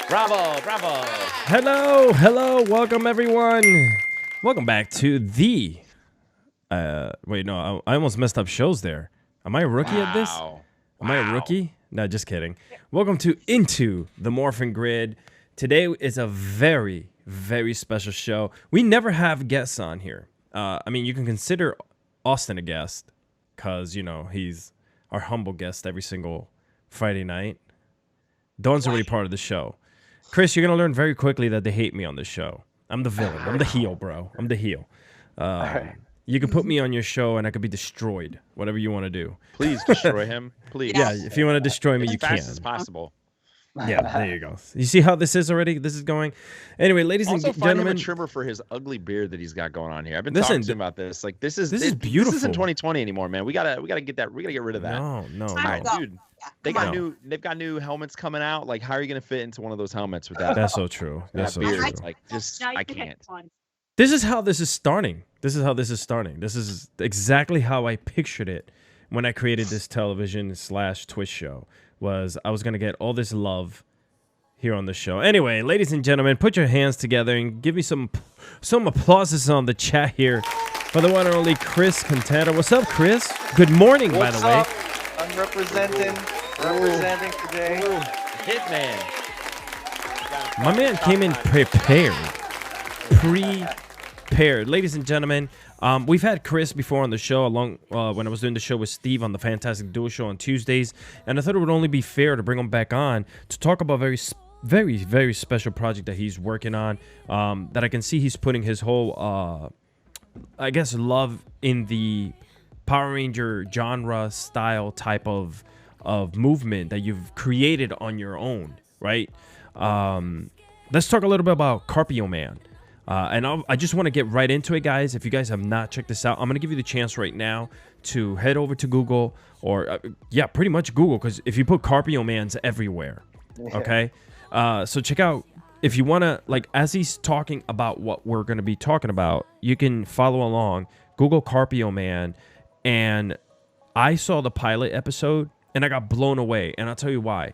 Bravo, bravo. Hello, welcome everyone. Welcome back to the. Wait, no, I almost messed up shows there. Am I a rookie at this? Wow. Am I a rookie? No, just kidding. Welcome to Into The Morphin Grid. Today is a very, very special show. We never have guests on here. I mean, you can consider Austin a guest because, he's our humble guest every single Friday night. Dawn's already part of the show. Chris, you're going to learn very quickly that they hate me on this show. I'm the villain. I'm the heel, bro. I'm the heel. You can put me on your show and I could be destroyed. Whatever you want to do. Please destroy him. Please. Yeah, if you want to destroy me, as you fast can. as possible. Yeah, there you go. You see how this is already? This is going. Anyway, ladies Also, and find him a gentlemen. trimmer for his ugly beard that he's got going on here. I've been Listen, talking to him about this. Like, this is beautiful. This isn't 2020 anymore, man. We gotta get that. We gotta get rid of that. No. Dude. They've got new helmets coming out. Like, how are you gonna fit into one of those helmets with that? That's so true. That's so beard? true. Like, just I can't. This is how this is starting. This is exactly how I pictured it when I created this television/Twitch show. Was I was gonna get all this love here on the show. Anyway, ladies and gentlemen, put your hands together and give me some applauses on the chat here for the one and only Chris Cantada. What's up, Chris? Good morning, by the way. I'm representing today. Hitman. My man came in prepared. Ladies and gentlemen, we've had Chris before on the show along when I was doing the show with Steve on the Fantastic Duo Show on Tuesdays, and I thought it would only be fair to bring him back on to talk about very, very special project that he's working on, that I can see he's putting his whole, I guess, love in the Power Ranger genre style type of movement that you've created on your own, right? Let's talk a little bit about Carpioman. And I just want to get right into it, guys. If you guys have not checked this out, I'm going to give you the chance right now to head over to Google or, pretty much Google, because if you put Carpioman's everywhere, okay? So check out, if you want to, like, as he's talking about what we're going to be talking about, you can follow along, Google Carpioman, and I saw the pilot episode, and I got blown away, and I'll tell you why.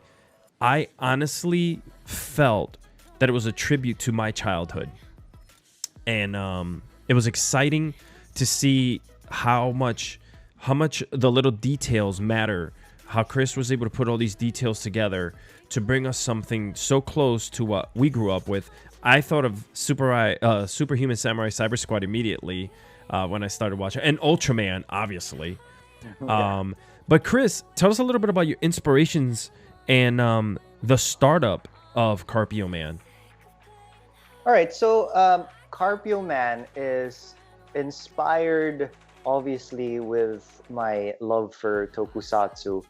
I honestly felt that it was a tribute to my childhood. And it was exciting to see how much the little details matter. How Chris was able to put all these details together to bring us something so close to what we grew up with. I thought of Superhuman Samurai Cyber Squad immediately when I started watching, and Ultraman, obviously. But Chris, tell us a little bit about your inspirations and the startup of Carpioman. All right, so Carpioman is inspired, obviously, with my love for tokusatsu,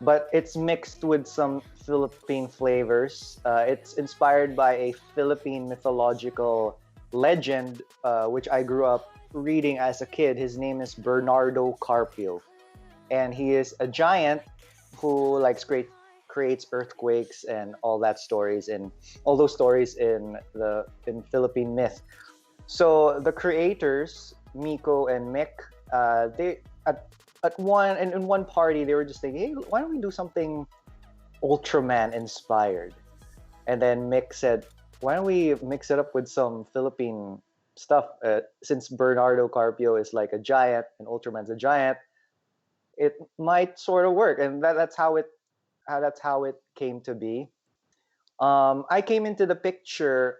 but it's mixed with some Philippine flavors. It's inspired by a Philippine mythological legend, which I grew up reading as a kid. His name is Bernardo Carpio, and he is a giant who creates earthquakes and all those stories in Philippine myth. So the creators, Miko and Mick, they in one party they were just thinking, hey, why don't we do something Ultraman inspired? And then Mick said, why don't we mix it up with some Philippine stuff? Since Bernardo Carpio is like a giant and Ultraman's a giant, it might sort of work, and that's how it came to be. I came into the picture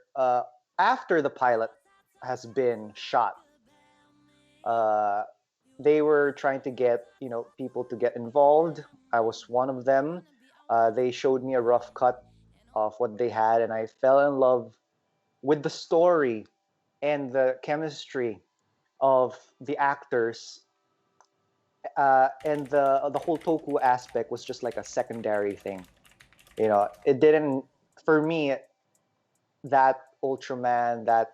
after the pilot has been shot. They were trying to get people to get involved. I was one of them. They showed me a rough cut of what they had, and I fell in love with the story and the chemistry of the actors. And the whole toku aspect was just like a secondary thing. It didn't, for me, that Ultraman,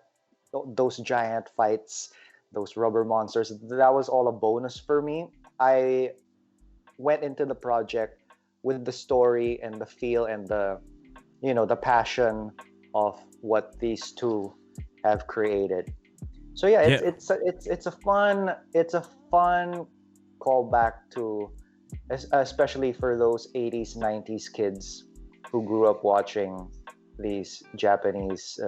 those giant fights, those rubber monsters, that was all a bonus for me. I went into the project with the story and the feel and the passion of what these two have created. So it's a fun callback to, especially for those 80s 90s kids who grew up watching these Japanese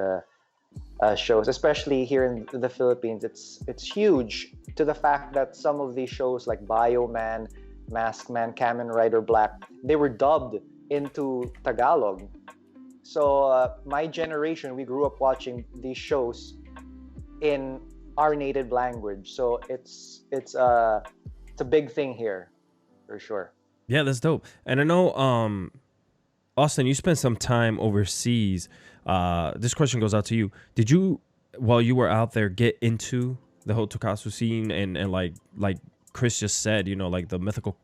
shows, especially here in the Philippines. It's huge to the fact that some of these shows like Bioman, Maskman, Kamen Rider Black, they were dubbed into Tagalog. So my generation, we grew up watching these shows in our native language. So it's a big thing here, for sure. Yeah, that's dope. And I know, Austin, you spent some time overseas. This question goes out to you. Did you, while you were out there, get into the whole tokusatsu scene and like Chris just said, you know, like the mythical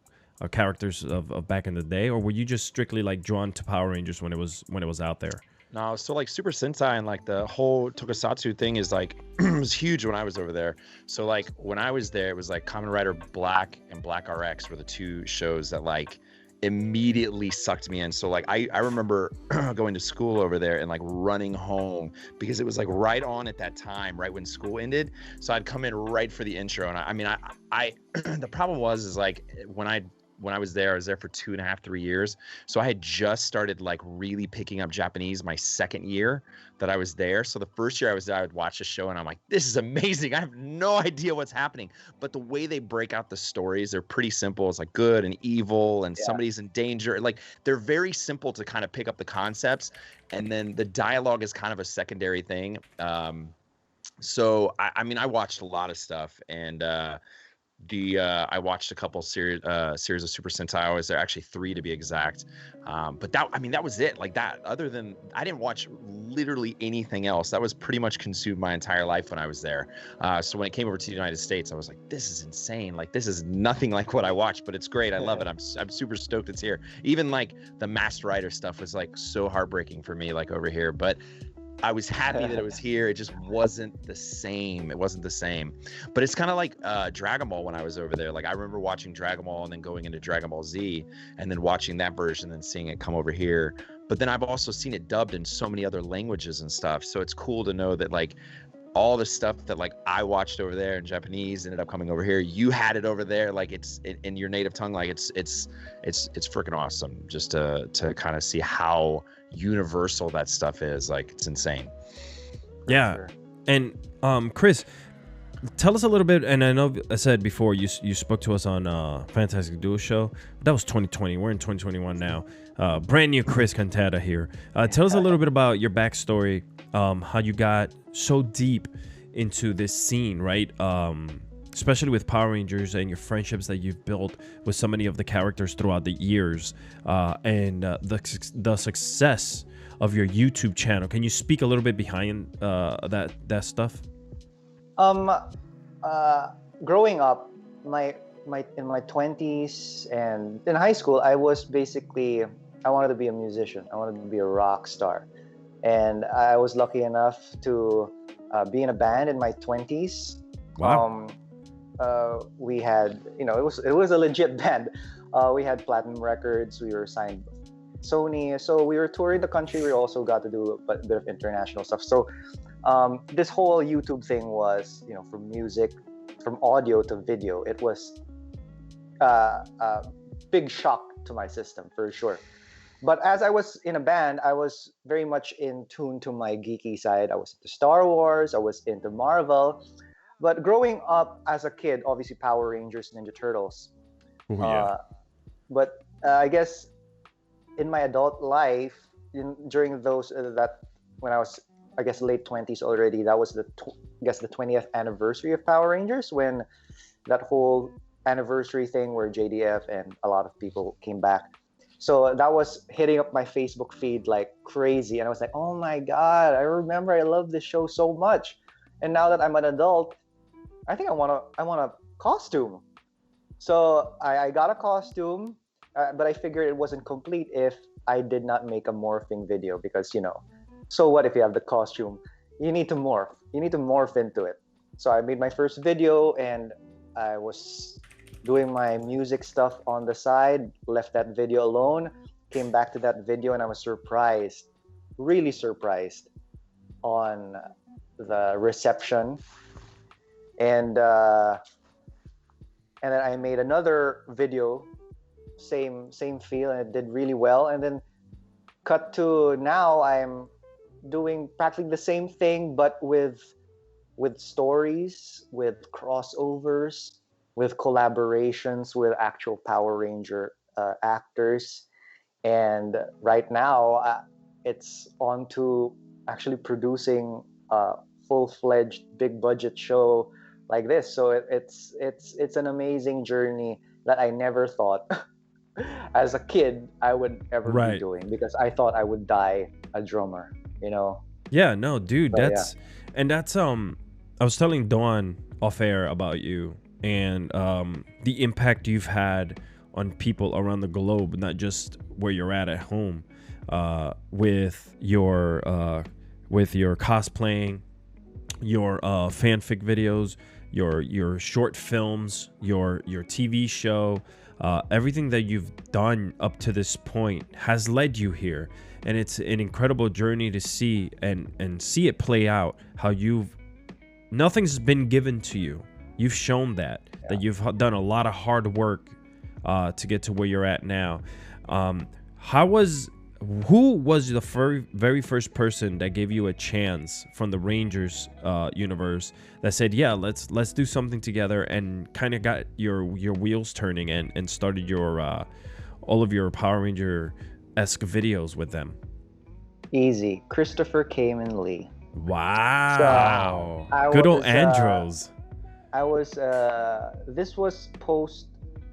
characters of back in the day, or were you just strictly like drawn to Power Rangers when it was out there? No, so like Super Sentai and like the whole tokusatsu thing is like it was huge when I was over there. So like when I was there, it was like Kamen Rider Black and Black RX were the two shows that like immediately sucked me in. So like I remember going to school over there and like running home because it was like right on at that time, right when school ended. So I'd come in right for the intro. And I mean, I the problem is like when I was there, I was there for 2.5, 3 years. So I had just started like really picking up Japanese my second year that I was there. So the first year I was there, I would watch the show and I'm like, this is amazing. I have no idea what's happening. But the way they break out the stories, they're pretty simple. It's like good and evil and somebody's in danger. Like they're very simple to kind of pick up the concepts. And then the dialogue is kind of a secondary thing. So I mean, I watched a lot of stuff and, I watched a couple series of Super Sentai. I was there, actually 3 to be exact. But that was it. Like that, other than I didn't watch literally anything else. That was pretty much consumed my entire life when I was there. So when it came over to the United States, I was like, this is insane. Like this is nothing like what I watched, but it's great. I love it. I'm super stoked it's here. Even like the Masked Rider stuff was like so heartbreaking for me, like over here. But I was happy that it was here. It just wasn't the same. It wasn't the same. But it's kind of like Dragon Ball when I was over there. Like I remember watching Dragon Ball and then going into Dragon Ball Z and then watching that version and seeing it come over here. But then I've also seen it dubbed in so many other languages and stuff. So it's cool to know that like all the stuff that like I watched over there in Japanese ended up coming over here. You had it over there, like it's in your native tongue. Like it's freaking awesome just to kind of see how universal that stuff is. Like it's insane. Yeah. Sure. And Chris, tell us a little bit. And I know I said before you spoke to us on Fantastic Duo Show. That was 2020. We're in 2021 now. Brand new Chris Cantada here. Tell us a little bit about your backstory, how you got so deep into this scene, right? Especially with Power Rangers and your friendships that you've built with so many of the characters throughout the years, and the success of your YouTube channel. Can you speak a little bit behind that stuff? Growing up, in my 20s and in high school, I was basically, I wanted to be a musician. I wanted to be a rock star. And I was lucky enough to be in a band in my 20s. Wow. We had, it was a legit band. We had platinum records. We were signed Sony. So we were touring the country. We also got to do a bit of international stuff. So this whole YouTube thing was, from music, from audio to video, it was a big shock to my system for sure. But as I was in a band, I was very much in tune to my geeky side. I was into Star Wars. I was into Marvel. But growing up as a kid, obviously Power Rangers, Ninja Turtles. Oh, yeah. But I guess in my adult life, during those that when I was, I guess, late 20s already, that was the 20th anniversary of Power Rangers, when that whole anniversary thing where JDF and a lot of people came back. So that was hitting up my Facebook feed like crazy. And I was like, oh my God, I remember I love this show so much. And now that I'm an adult, I think I want a costume. So I got a costume, but I figured it wasn't complete if I did not make a morphing video because, so what if you have the costume? You need to morph. You need to morph into it. So I made my first video and I was doing my music stuff on the side, left that video alone, came back to that video, and I was surprised, really surprised on the reception. And then I made another video, same feel, and it did really well. And then cut to now, I'm doing practically the same thing, but with stories, with crossovers, with collaborations with actual Power Ranger actors. And right now, it's on to actually producing a full-fledged big budget show like this. So it's an amazing journey that I never thought as a kid I would ever be Right. doing, because I thought I would die a drummer, you know. Yeah, no, dude, But yeah, that's I was telling Dawn off air about you and the impact you've had on people around the globe, not just where you're at home, with your cosplaying, your fanfic videos, your short films, your TV show, everything that you've done up to this point has led you here, and it's an incredible journey to see and see it play out. How nothing's been given to you. You've shown that you've done a lot of hard work to get to where you're at now. Who was the very first person that gave you a chance from the Rangers universe that said, yeah, let's do something together, and kind of got your wheels turning and started your all of your Power Ranger-esque videos with them? easy. Christopher Kamen Lee. Wow. I Good old was, Andros. I was this was post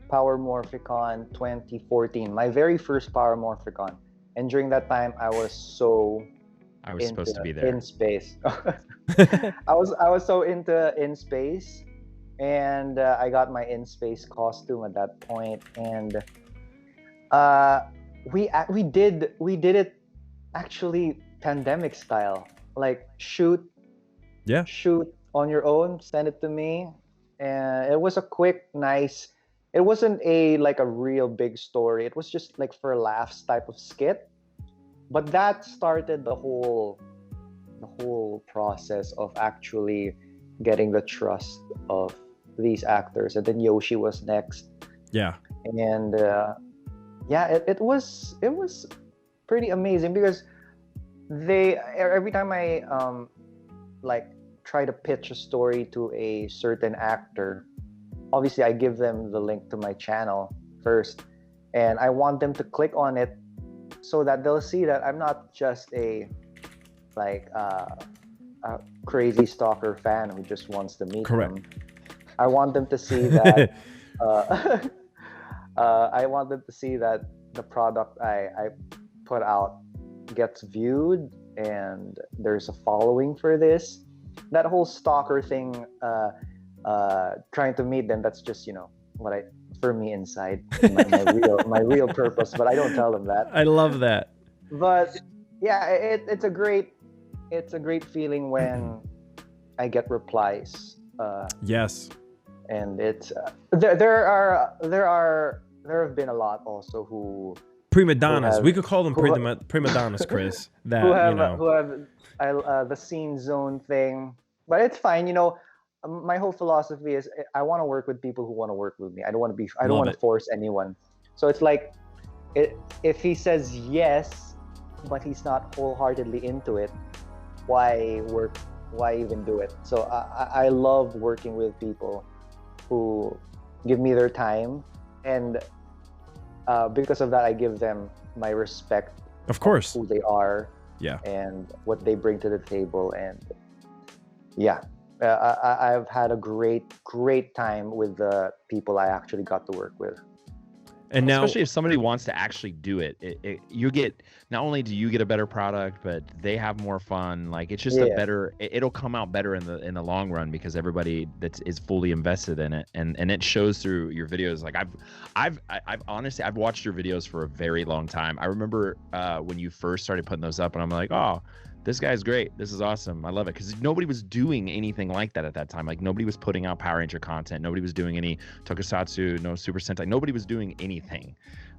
Power Morphicon 2014, my very first Power Morphicon. And during that time, I was supposed to be there. In space. I was so into in space, and I got my in space costume at that point, and we did it actually pandemic style, like shoot on your own, send it to me, and it was a quick, nice. It wasn't a real big story. It was just like for laughs type of skit. But that started the whole process of actually getting the trust of these actors. And then Yoshi was next. Yeah. And it was pretty amazing, because every time I try to pitch a story to a certain actor, obviously I give them the link to my channel first, and I want them to click on it so that they'll see that I'm not just a crazy stalker fan who just wants to meet them. I want them to see that I want them to see that the product I put out gets viewed, and there's a following for this. That whole stalker thing, trying to meet them, that's just what for me inside, my real purpose, but I don't tell them that. I love that. But yeah, it's a great feeling when I get replies. Yes. And it's there have been a lot also who prima donnas. We could call them prima donnas, Chris. That who have the scene zone thing, but it's fine. My whole philosophy is I want to work with people who want to work with me. I don't want to force anyone. So it's like, if he says yes, but he's not wholeheartedly into it, why work? Why even do it? So I love working with people who give me their time, and because of that, I give them my respect. Of course. Who they are. Yeah. And what they bring to the table, and yeah. I've had a great time with the people I actually got to work with. And now, especially if somebody wants to actually do it, you get, not only do you get a better product, but they have more fun. Like, it's just a better. It'll come out better in the long run, because everybody that is fully invested in it, and it shows through your videos. Like I've honestly watched your videos for a very long time. I remember when you first started putting those up, and I'm like, oh, this guy's great. This is awesome. I love it. Because nobody was doing anything like that at that time. Like nobody was putting out Power Ranger content. Nobody was doing any tokusatsu, no Super Sentai. Nobody was doing anything.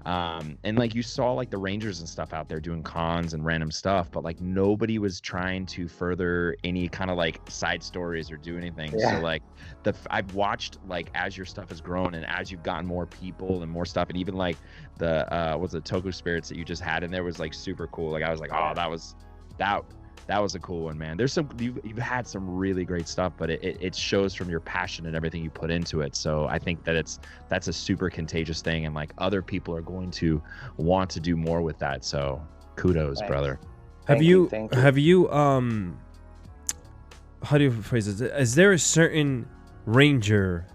And like you saw like the Rangers and stuff out there doing cons and random stuff, but like nobody was trying to further any kind of like side stories or do anything. So like I've watched like as your stuff has grown and as you've gotten more people and more stuff, and even like the what's the Toku Spirits that you just had in there was like super cool. Like I was like, oh, that was a cool one, man. There's some you've had some really great stuff, but it shows from your passion and everything you put into it. So I think that that's a super contagious thing, and like other people are going to want to do more with that. So kudos, brother. Have you how do you phrase it? Is there a certain Ranger,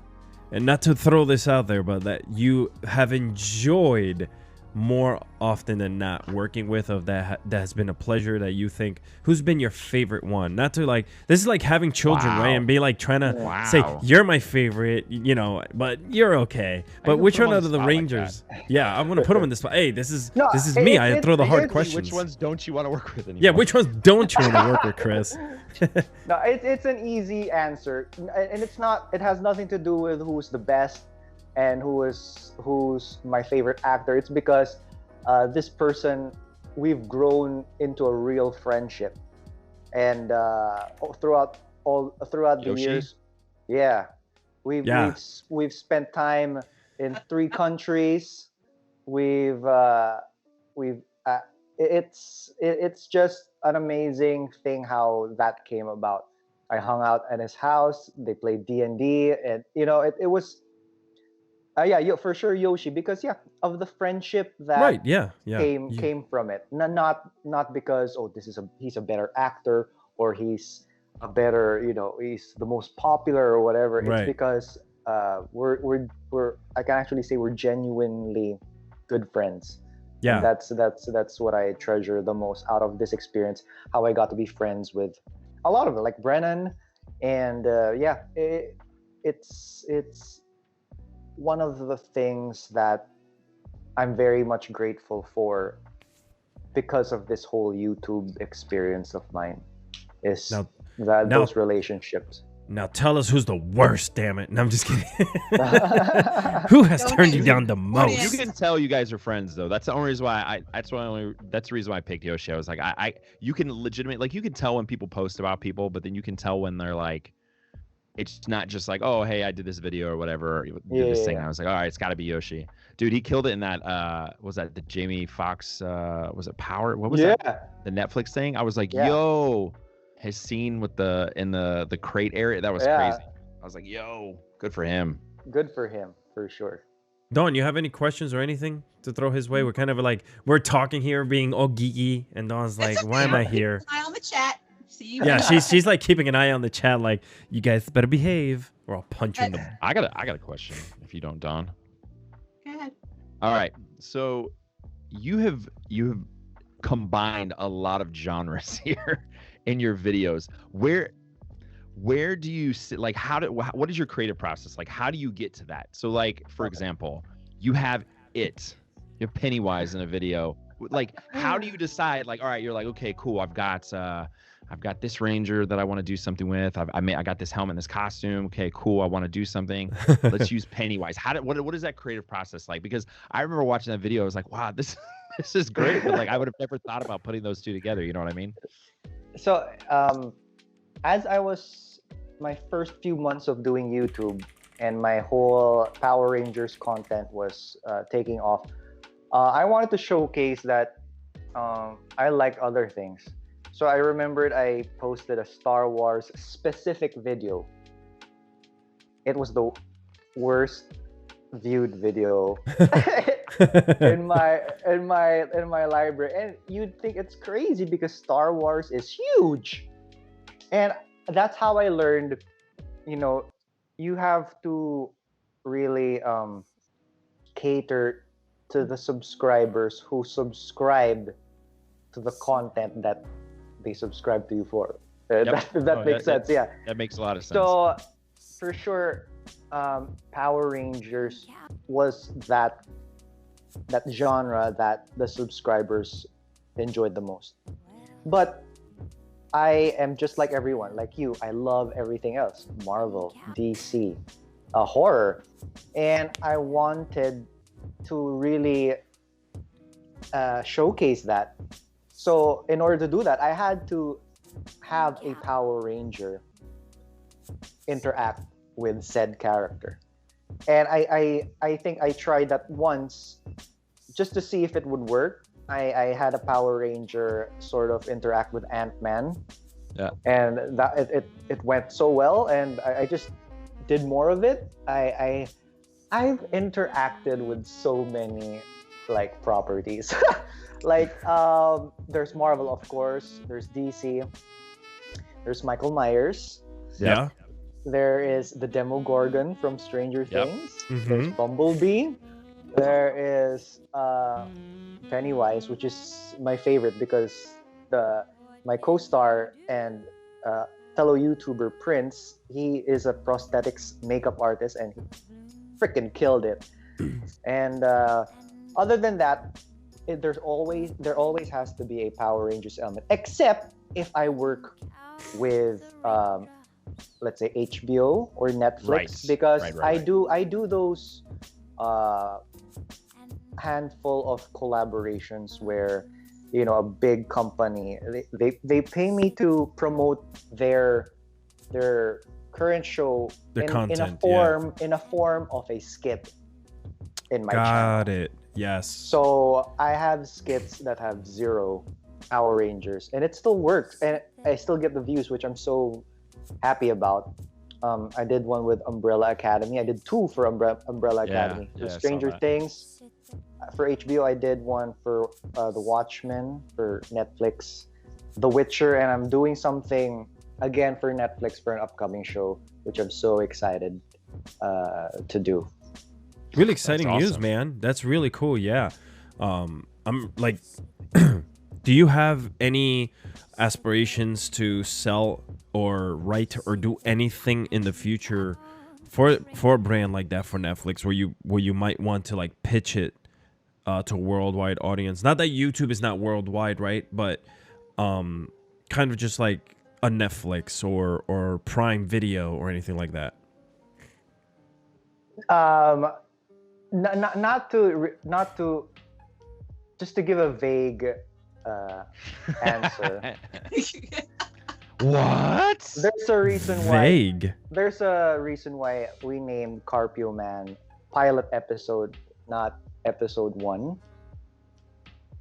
and not to throw this out there, but that you have enjoyed more often than not working with, of that has been a pleasure, that you think, who's been your favorite one? Not to like, this is like having children, right? And be like trying to say you're my favorite, you know, but you're okay. But which one of the Rangers? Like yeah, I'm gonna put them in this spot. Hey, this is me. I throw the hard questions. Which ones don't you want to work with anymore? Yeah, which ones don't you want to work with, Chris? No, it's an easy answer, and it's not. It has nothing to do with who's the best and who's my favorite actor. It's because this person, we've grown into a real friendship, and throughout the years, we've spent time in 3 countries. It's just an amazing thing how that came about. I hung out at his house. They played D&D, and you know it was. For sure Yoshi, because of the friendship that came from it. Not because he's a better actor or he's a better, he's the most popular or whatever. It's because we're I can actually say we're genuinely good friends. Yeah. And that's what I treasure the most out of this experience, how I got to be friends with a lot of it, like Brennan, and it's one of the those that I'm very much grateful for because of this whole YouTube experience of mine is those relationships. Now tell us who's the worst, damn it. No, I'm just kidding. Who has turned you down the most? You can tell you guys are friends though. That's the only reason why that's the reason why I picked Yoshi. I was like, you can legitimately, like, you can tell when people post about people, but then you can tell when they're like, it's not just like, oh, hey, I did this video or whatever, or did this thing. I was like, all right, it's got to be Yoshi. Dude, he killed it in that, was that the Jamie Foxx, was it Power? What was that? The Netflix thing? I was like, yo, his scene with in the crate area, that was crazy. I was like, yo, good for him. Good for him, for sure. Don, you have any questions or anything to throw his way? We're kind of like, we're talking here, being all geeky, and Don's like, why am I here? Eye on the chat. Yeah, she's like keeping an eye on the chat, like, you guys better behave or I'll punch you in the. I got a question, if you don't, Don. Go ahead. All right, so you have combined a lot of genres here in your videos. Where do you sit? Like, what is your creative process? Like, how do you get to that? So, like, for example, you have Pennywise in a video. Like, how do you decide? Like, all right, you're like, okay, cool. I've got this Ranger that I want to do something with. I got this helmet, this costume. Okay, cool. I want to do something. Let's use Pennywise. What is that creative process like? Because I remember watching that video. I was like, wow, this is great. But like, I would have never thought about putting those two together. You know what I mean? So, as I was my first few months of doing YouTube and my whole Power Rangers content was taking off, I wanted to showcase that I like other things. So I remembered I posted a Star Wars specific video. It was the worst viewed video in my library, and you'd think it's crazy because Star Wars is huge. And that's how I learned, you have to really cater to the subscribers who subscribe to the content that they subscribe to you for. That makes sense. Yeah, that makes a lot of sense. So for sure, Power Rangers was that genre that the subscribers enjoyed the most. But I am just like everyone, like you. I love everything else, Marvel, DC, horror, and I wanted to really showcase that. So in order to do that, I had to have a Power Ranger interact with said character. And I think I tried that once just to see if it would work. I had a Power Ranger sort of interact with Ant-Man. Yeah. And that it went so well, and I just did more of it. I've interacted with so many like properties. Like there's Marvel, of course, there's DC, there's Michael Myers. Yeah. There is the Demogorgon from Stranger Yep. Things. Mhm. There's Bumblebee. There is Pennywise, which is my favorite because my co-star and fellow YouTuber Prince, he is a prosthetics makeup artist and he freaking killed it. And other than that, there always has to be a Power Rangers element, except if I work with let's say HBO or Netflix, Right. because Right. I do those handful of collaborations where a big company they pay me to promote their current show Their in content, a form of a skit in my channel. Got it. Yes. So I have skits that have 0 Power Rangers, and it still works, and I still get the views, which I'm so happy about. I did one with Umbrella Academy. I did 2 for Umbrella Academy. yeah, I For saw Stranger that. Things. For HBO, I did one for The Watchmen for Netflix, The Witcher, and I'm doing something again for Netflix for an upcoming show, which I'm so excited to do. Really exciting news, awesome. man. That's really cool. Yeah. I'm like, do you have any aspirations to sell or write or do anything in the future for a brand like that for Netflix, where you might want to like pitch it to a worldwide audience? Not that YouTube is not worldwide, right? But kind of just like a Netflix or Prime Video or anything like that. Not to just to give a vague answer. What? There's a reason why. Vague. There's a reason why we named Carpioman pilot episode, not episode 1.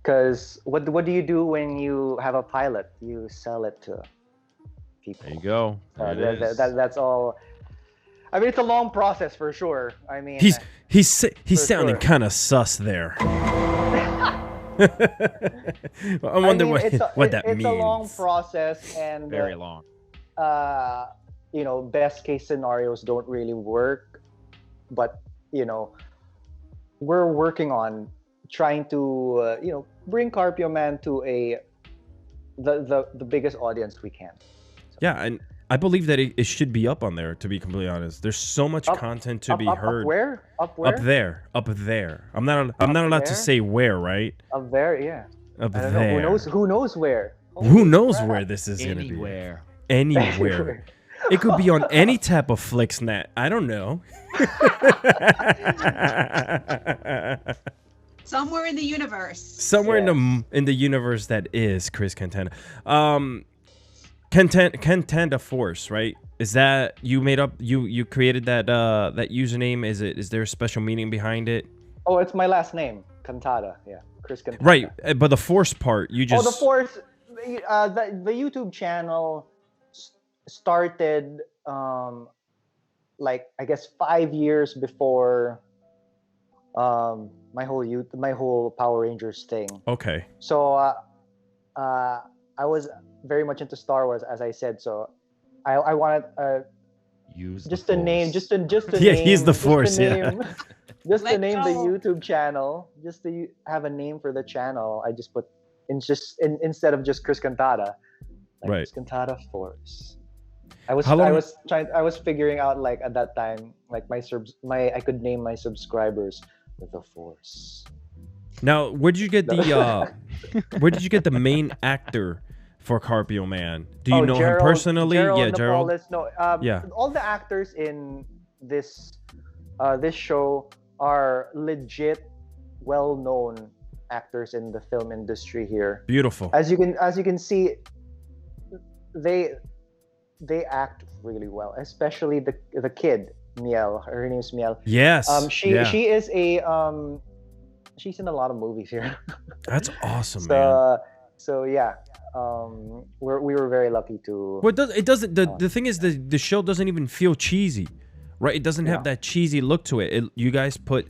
Because what do you do when you have a pilot? You sell it to people. There you go. There it is. That's all. I mean, it's a long process for sure. I mean, He's sounding sure. kind of sus there. I I wonder mean, what that it's means. a long process, and Very long. best case scenarios don't really work, but we're working on trying to bring Carpioman to the biggest audience we can. Yeah, and I believe that it should be up on there, to be completely honest. There's so much content to be heard. Up where? Up there. I'm not allowed to there? say where, right? Up there, yeah. Up I don't there. know. Who knows where? Who knows crap. where this is going to be? Anywhere. Anywhere. It could be on any type of Flixnet. I don't know. Somewhere in the universe. Somewhere in the universe that is Chris Cantada. Cantada Force, right? Is that you made up? You created that username? Is there a special meaning behind it? Oh, it's my last name, Cantada. Yeah, Chris Cantada. Right, but the Force part, you just. Oh, the Force. The YouTube channel started like I guess 5 years before my whole Power Rangers thing. Okay. So I was very much into Star Wars, as I said. So I wanted Use just the a name, Force. just a Yeah, name. he's the just a Force, yeah. name- Just to Let name the go. YouTube channel, just to have a name for the channel, I just put instead of just Chris Cantada, like Right. Chris Cantada Force. I was How long- I was figuring out like at that time like I could name my subscribers with the Force. Now, where did you get the main actor for Carpioman? Do you Oh, know him personally? Yeah, Gerald. Napoles, no, Yeah. all the actors in this this show are legit, well-known actors in the film industry here. Beautiful. As you can see, they act really well, especially the kid Miel. Her name is Miel. Yes. She yeah. she is a she's in a lot of movies here. That's awesome, man. So yeah, we were very lucky to. Well, it doesn't. The thing is, the show doesn't even feel cheesy, right? It doesn't have that cheesy look to it. You guys put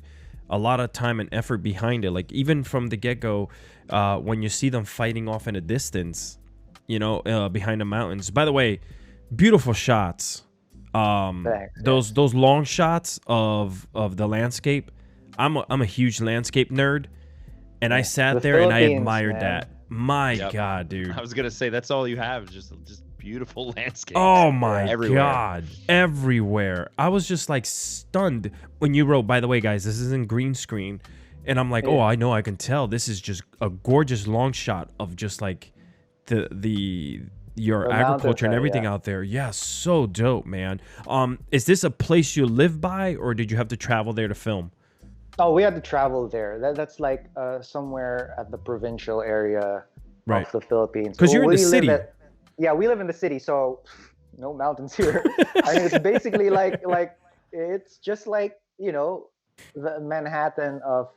a lot of time and effort behind it. Like even from the get go, when you see them fighting off in a distance, behind the mountains. By the way, beautiful shots. Thanks, those long shots of the landscape. I'm a huge landscape nerd, and I sat there and I admired that. My God, dude. I was gonna say that's all you have, just beautiful landscapes. Oh my everywhere. God, everywhere. I was just like stunned when you wrote. By the way, guys, this isn't green screen, and I'm like, oh, I know, I can tell. This is just a gorgeous long shot of just like your agriculture and everything out there. Yeah, so dope, man. Is this a place you live by, or did you have to travel there to film? Oh, we had to travel there. That's like somewhere at the provincial area of the Philippines. Because you're in the city. We live in the city, so no mountains here. I mean, it's basically like it's just like the Manhattan of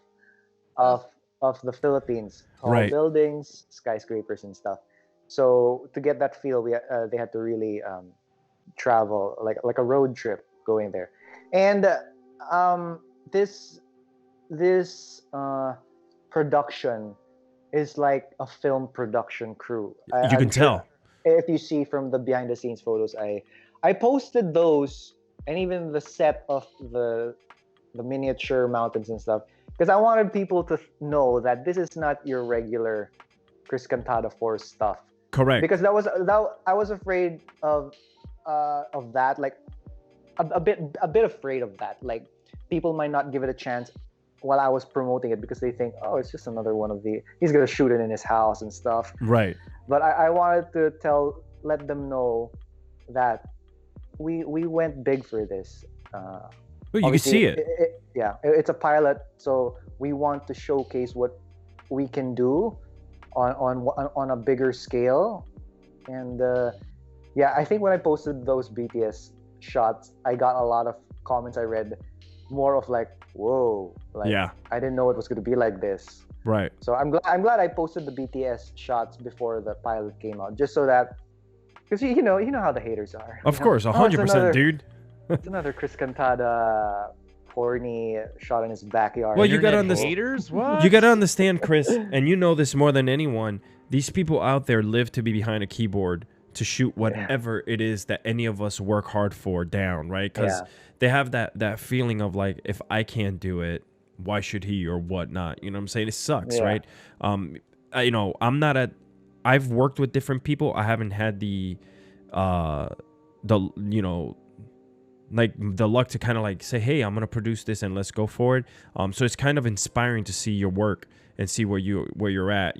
the Philippines. Tall buildings, skyscrapers, and stuff. So to get that feel, they had to really travel like a road trip going there, and this production is like a film production crew. You can tell. If you see from the behind the scenes photos, I posted those, and even the set of the miniature mountains and stuff, because I wanted people to know that this is not your regular Chris Cantada Force stuff. Correct. Because I was afraid of that, like a bit afraid of that. Like people might not give it a chance while I was promoting it because they think, oh, it's just another one of he's gonna shoot it in his house and stuff. Right. But I wanted to let them know that we went big for this. Well, you can see it. It's a pilot, so we want to showcase what we can do on a bigger scale. And I think when I posted those BTS shots, I got a lot of comments. I read more of like, whoa, like I didn't know it was going to be like this. Right. So I'm glad I posted the BTS shots before the pilot came out, just so that, because you know how the haters are. Of course, 100%, dude. It's another Chris Cantada corny shot in his backyard. Well, you gotta understand. Haters? What? You gotta understand, Chris, and you know this more than anyone. These people out there live to be behind a keyboard to shoot whatever it is that any of us work hard for down, right? Because they have that feeling of like, if I can't do it, why should he or whatnot? You know what I'm saying? It sucks, right? I'm not I've worked with different people. I haven't had the luck to kind of like say, hey, I'm gonna produce this and let's go for it. So it's kind of inspiring to see your work and see where you're at,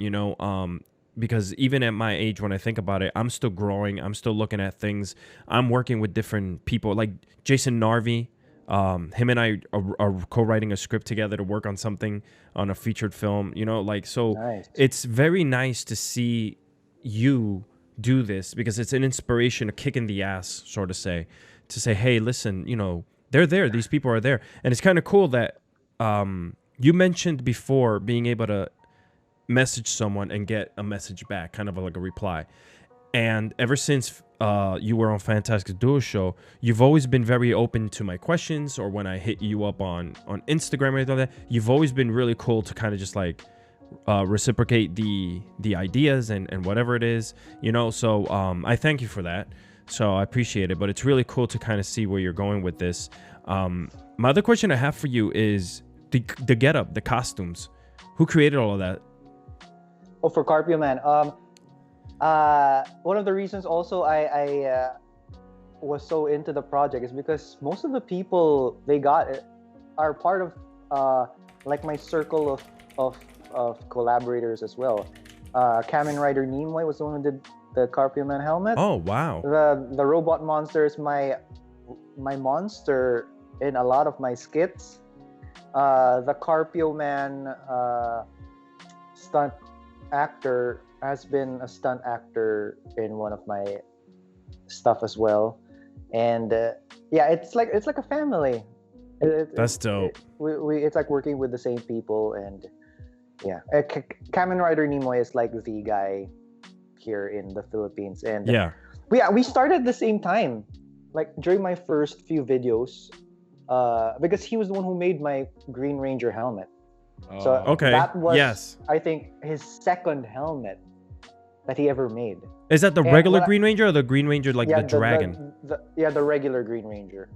because even at my age, when I think about it, I'm still growing. I'm still looking at things. I'm working with different people, like Jason Narvi. Him and I are co-writing a script together to work on something, on a featured film. Nice. It's very nice to see you do this, because it's an inspiration, a kick in the ass, sort of say, to say, hey, listen, they're there. These people are there. And it's kind of cool that you mentioned before being able to message someone and get a message back, kind of like a reply. And ever since you were on Fantastic Duo Show, you've always been very open to my questions, or when I hit you up on Instagram or anything like that, you've always been really cool to kind of just like reciprocate the ideas and whatever it is, so I thank you for that. So I appreciate it, but it's really cool to kind of see where you're going with this. My other question I have for you is the getup, the costumes. Who created all of that? Oh, for Carpioman. One of the reasons also I was so into the project is because most of the people they got are part of like my circle of collaborators as well. Kamen Rider Nimoy was the one who did the Carpioman helmet. Oh wow. The robot monster is my monster in a lot of my skits. The Carpioman stunt actor has been a stunt actor in one of my stuff as well, and yeah, it's like a family. That's dope. We it's like working with the same people, and yeah, Kamen Rider Nimoy is like the guy here in the Philippines, and Yeah. we started at the same time, like during my first few videos, because he was the one who made my Green Ranger helmet. So Okay. that was, Yes. I think, his second helmet that he ever made. Is that the And regular what- Green Ranger or the Green Ranger like the dragon? The regular Green Ranger.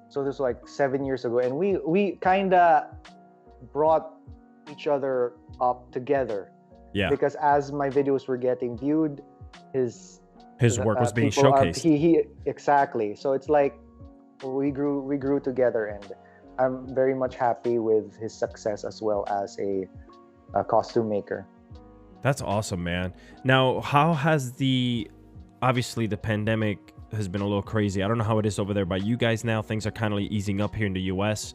So this was like 7 years ago, and we kind of brought each other up together. Yeah. Because as my videos were getting viewed, his Work was being people showcased. He exactly. So it's like we grew together, and I'm very much happy with his success as well as a costume maker. That's awesome, man. Now, how has obviously the pandemic has been a little crazy. I don't know how it is over there by you guys now. Things are kind of easing up here in the US.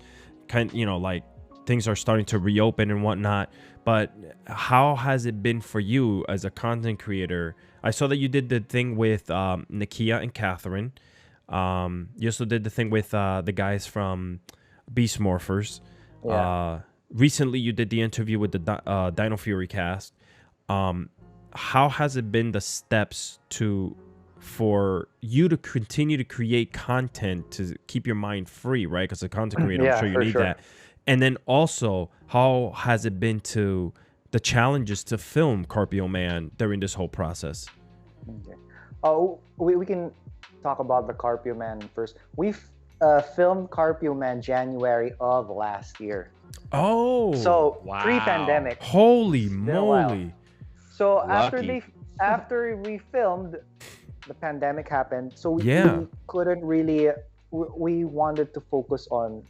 Like things are starting to reopen and whatnot. But how has it been for you as a content creator? I saw that you did the thing with Nakia and Catherine. You also did the thing with the guys from Beast Morphers. Yeah. Recently, you did the interview with the Dino Fury cast. How has it been the steps for you to continue to create content to keep your mind free, right? Because a content creator, Yeah, I'm sure you for need sure. that. And then also, how has it been to the challenges to film Carpioman during this whole process? Okay. Oh, we can talk about the Carpioman first. We filmed Carpioman January of last year. Oh, So wow. pre-pandemic. holy been a while. moly. So Lucky. after we filmed, the pandemic happened. So we couldn't really. We wanted to focus on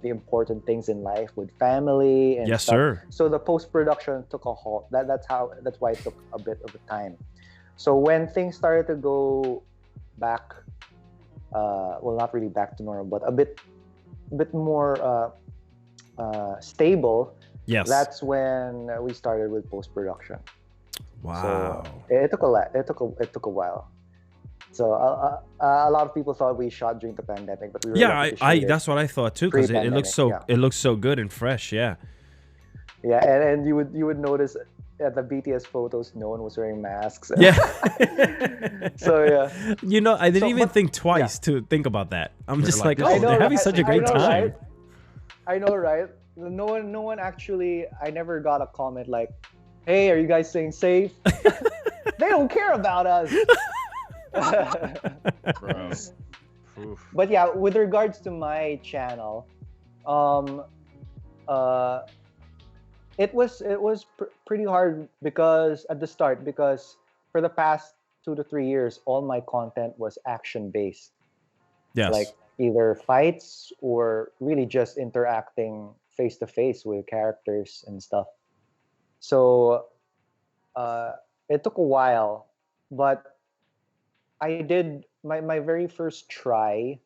the important things in life with family and Yes, stuff. sir. So the post-production took a halt. That's why it took a bit of a time. So when things started to go back, well, not really back to normal, but a bit more stable. Yes. That's when we started with post-production. Wow. So it took a while. So a lot of people thought we shot during the pandemic, but we were Yeah, lucky to shoot I it. that's what I thought too, because it looks Pre-pandemic, so good and fresh. Yeah. Yeah, and you would notice at the BTS photos, no one was wearing masks. Yeah. So yeah. You know, I didn't So, even but- think twice to think about that. I'm They're just like, like, this oh, is they're having such a I great know, time. right? I know, right? No one actually. I never got a comment like, "Hey, are you guys staying safe?" They don't care about us. Bro. Oof. But yeah, with regards to my channel, it was pretty hard because at the start, because for the past 2 to 3 years, all my content was action based, Yes. like either fights or really just interacting face to face with characters and stuff. So it took a while, but I did my very first try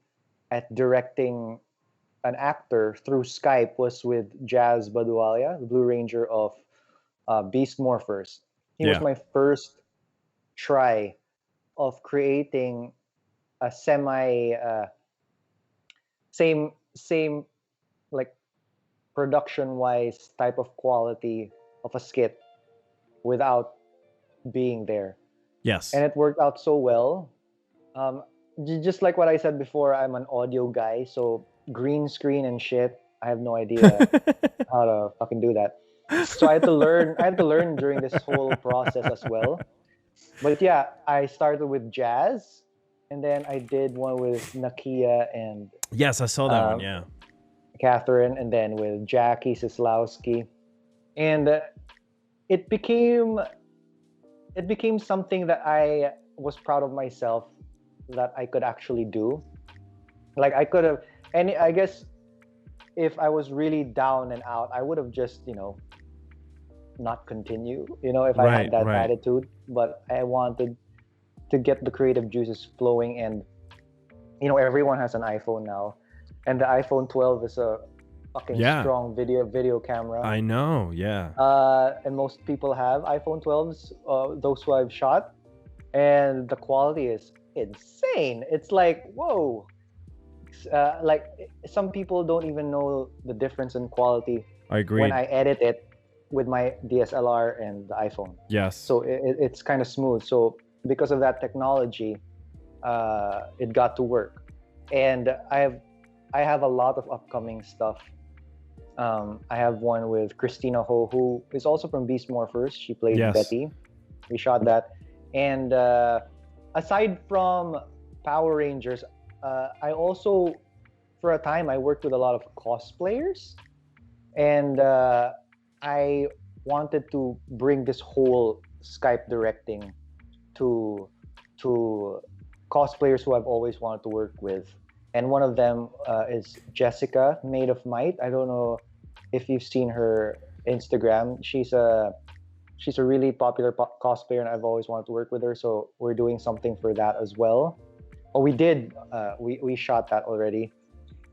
at directing an actor through Skype was with Jazz Badualia, the Blue Ranger of Beast Morphers. He was Yeah. my first try of creating a same like production wise type of quality of a skit without being there. Yes. And it worked out so well. Just like what I said before, I'm an audio guy, so green screen and shit, I have no idea how to fucking do that. So I had to learn during this whole process as well. But yeah, I started with Jazz, and then I did one with Nakia and Yes, I saw that one. Yeah. Catherine, and then with Jackie Sislowski, and it became something that I was proud of myself that I could actually do. Like I could have, and I guess if I was really down and out, I would have just not continue. If I Right, had that right. attitude, but I wanted to get the creative juices flowing. And everyone has an iPhone now, and the iPhone 12 is a fucking strong video camera. I know, yeah. And most people have iPhone 12s, those who I've shot, and the quality is insane. It's like, whoa. Like some people don't even know the difference in quality. I agree. When I edit it with my DSLR and the iPhone. Yes. So it's kind of smooth. So because of that technology, it got to work. And I have a lot of upcoming stuff. I have one with Christina Ho, who is also from Beast Morphers. She played Betty. We shot that. And aside from Power Rangers, I also, for a time, I worked with a lot of cosplayers. And I wanted to bring this whole Skype directing to cosplayers who I've always wanted to work with. And one of them is Jessica, Maid of Might. I don't know if you've seen her Instagram. She's a really popular cosplayer, and I've always wanted to work with her. So we're doing something for that as well. Oh, we did. We shot that already.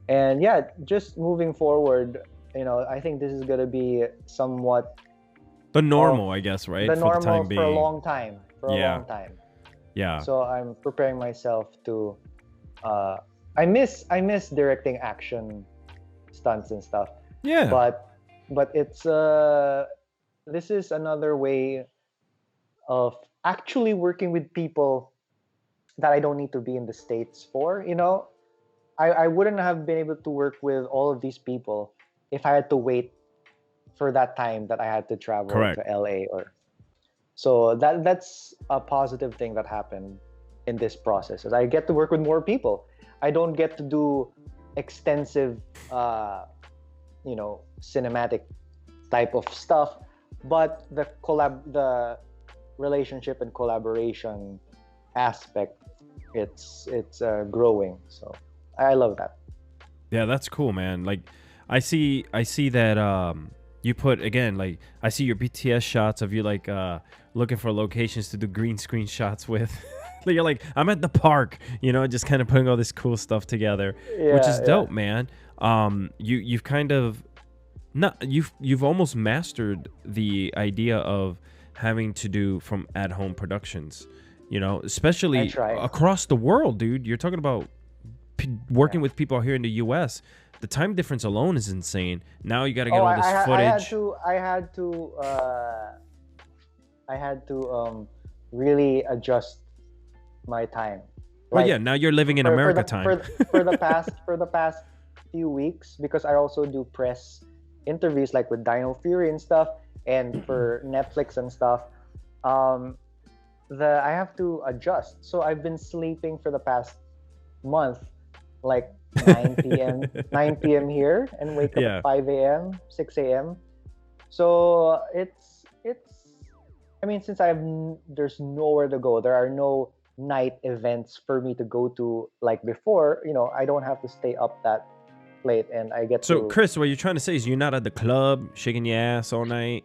And yeah, just moving forward, I think this is gonna be somewhat the normal, I guess, right? The normal for a long time. A long time. Yeah. So I'm preparing myself to. I miss directing action stunts and stuff. Yeah. But it's this is another way of actually working with people that I don't need to be in the States for. I wouldn't have been able to work with all of these people if I had to wait for that time that I had to travel to LA so that's a positive thing that happened in this process, is I get to work with more people. I don't get to do extensive cinematic type of stuff, but the relationship and collaboration aspect, it's growing. So I love that. Yeah, that's cool, man. Like I see that you put, again, like I see your BTS shots of you like looking for locations to do green screen shots with. You're like, I'm at the park, just kind of putting all this cool stuff together, which is dope, man. You've kind of you've almost mastered the idea of having to do from at-home productions, especially across the world, dude. You're talking about working with people here in the US. The time difference alone is insane. Now you got to get all this footage. I had to really adjust my time. Well, yeah, now you're living in America time. For the past few weeks, because I also do press interviews like with Dino Fury and stuff, and for Netflix and stuff. I have to adjust. So I've been sleeping for the past month, like 9 p.m. here, and wake up at 5 a.m., 6 a.m. So it's. I mean, since there's nowhere to go, there are no night events for me to go to like before. I don't have to stay up that late, and I get. So, Chris, what you're trying to say is you're not at the club shaking your ass all night,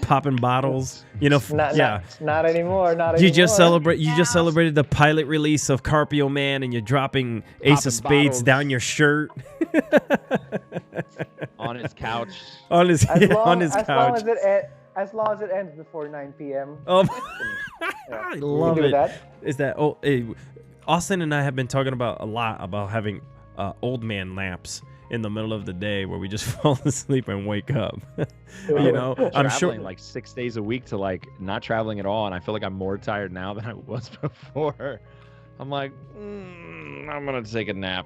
popping bottles. Not anymore. You just celebrated the pilot release of Carpioman, and you're dropping Ace of Spades down your shirt. On his couch. On his couch. As long as it ends before 9 p.m. Oh, I love it. Is that Austin and I have been talking a lot about having old man naps in the middle of the day where we just fall asleep and wake up. I'm sure like 6 days a week to like not traveling at all, and I feel like I'm more tired now than I was before. I'm like, I'm gonna take a nap.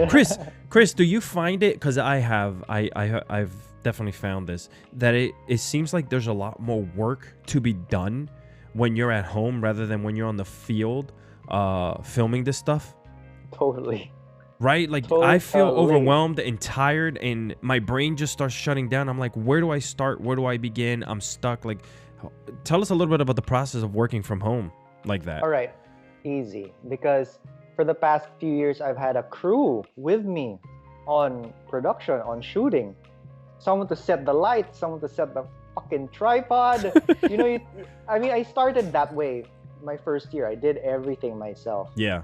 Chris, do you find it? Because I've definitely found this, that it seems like there's a lot more work to be done when you're at home rather than when you're on the field filming this stuff. Totally. Right? Like I feel overwhelmed and tired, and my brain just starts shutting down. I'm like, where do I start? Where do I begin? I'm stuck. Like, tell us a little bit about the process of working from home like that. All right. Easy. Because for the past few years, I've had a crew with me on production, on shooting. Someone to set the lights, someone to set the fucking tripod. I started that way my first year. I did everything myself. Yeah.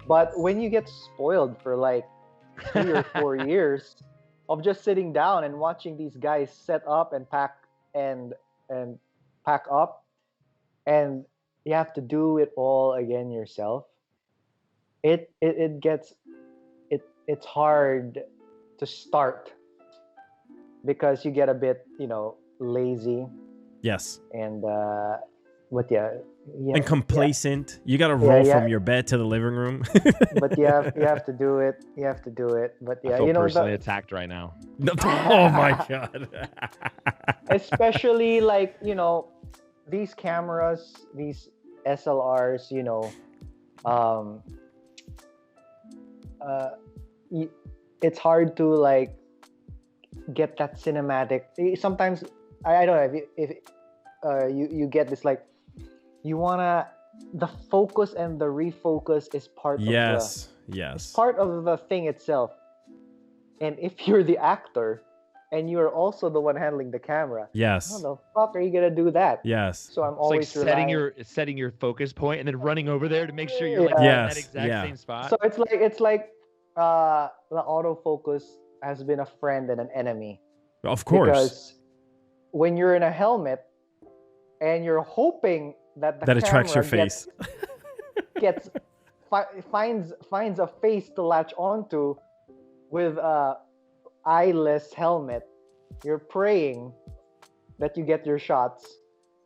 But when you get spoiled for like 3 or 4 years of just sitting down and watching these guys set up and and and pack up, and you have to do it all again yourself, it gets it's hard to start because you get a bit, lazy Yes. and but yeah, And complacent. You got to Yeah, roll yeah. from your bed to the living room. but you have to do it. You have to do it. But I yeah, feel you know, personally attacked right now. No, oh my god. especially like, these cameras, these SLRs, um, it's hard to like get that cinematic. Sometimes I don't know if you get this, like, you wanna, the focus and the refocus is part Yes. of Yes. part of the thing itself. And if you're the actor and you're also the one handling the camera, Yes. how the fuck are you gonna do that? Yes. So I'm It's like always setting your focus point and then running over there to make sure you're like Yeah. in that Yes, exact yeah. same spot. So it's like the autofocus has been a friend and an enemy. Of course. Because when you're in a helmet and you're hoping that the That attracts your camera face. finds a face to latch onto with a eyeless helmet, you're praying that you get your shots.